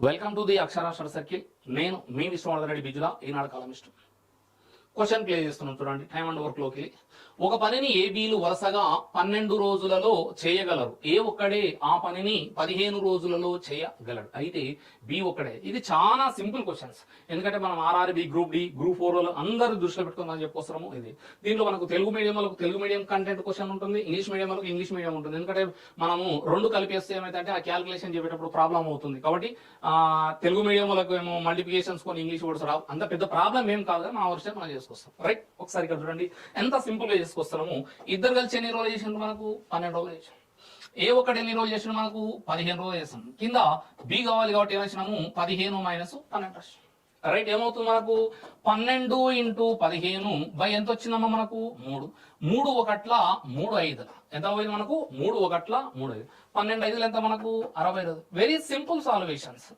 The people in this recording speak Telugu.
Welcome to the Aksharakshara circle. నేను మీ Vishwavardhan Reddy Bijula Eenadu columnist. Question play చేస్తున్నాం చూడండి. టైమ్ అండ్ వర్క్ లోకి ఒక పనిని ఏబీలు వరుసగా 12 రోజులలో చేయగలరు. ఏ ఒక్కడే ఆ పనిని 15 రోజులలో చేయగలడు. అయితే బి ఒక్కడే. ఇది చాలా సింపుల్ క్వశ్చన్స్. ఎందుకంటే మనం ఆర్ఆర్బి, గ్రూప్ డి, గ్రూప్ 4 వాళ్ళు అందరూ దృష్టిలో పెట్టుకుందని చెప్పొస్తాము. ఇది దీంట్లో మనకు తెలుగు మీడియం వాళ్ళకు తెలుగు మీడియం కంటెంట్ క్వశ్చన్ ఉంటుంది, ఇంగ్లీష్ మీడియం వాళ్ళకి ఇంగ్లీష్ మీడియం ఉంటుంది. ఎందుకంటే మనము రెండు కలిపేస్తే ఏమైతే ఆ క్యాలిక్యులేషన్ చేసేటప్పుడు ప్రాబ్లం అవుతుంది. కాబట్టి తెలుగు మీడియం వాళ్ళకు ఏమో మల్టిప్లికేషన్స్ కొని ఇంగ్లీష్ వర్డ్స్ రావు. అంత పెద్ద ప్రాబ్లం ఏం కాదు, మన వర్షం మనం చేసుకొస్తాం. రైట్, ఒకసారి ఇక్కడ చూడండి ఎంత సింపుల్ గా చేసుకొస్తున్నాము. ఇద్దరు కలిసి ఎన్ని రోజులు చేసినట్టు మనకు 12 రోజులు చేసాం. ఏ ఒక్కటి ఎన్ని రోజులు చేసిన మనకు 15 రోజులు చేసాం. కింద బి కావాలి కాబట్టి ఏం రాసినాము 15 మైనస్ 12. రైట్, ఏమవుతుంది మనకు 12 ఇంటూ 15 బై ఎంత వచ్చిందమ్మా మనకు 3. 3 ఒకట్ల 3 5 ఎంత పోయింది మనకు 3 ఒకట్ల 3 5. 12 5 ఎంత మనకు 60. Very simple సాల్వేషన్స్.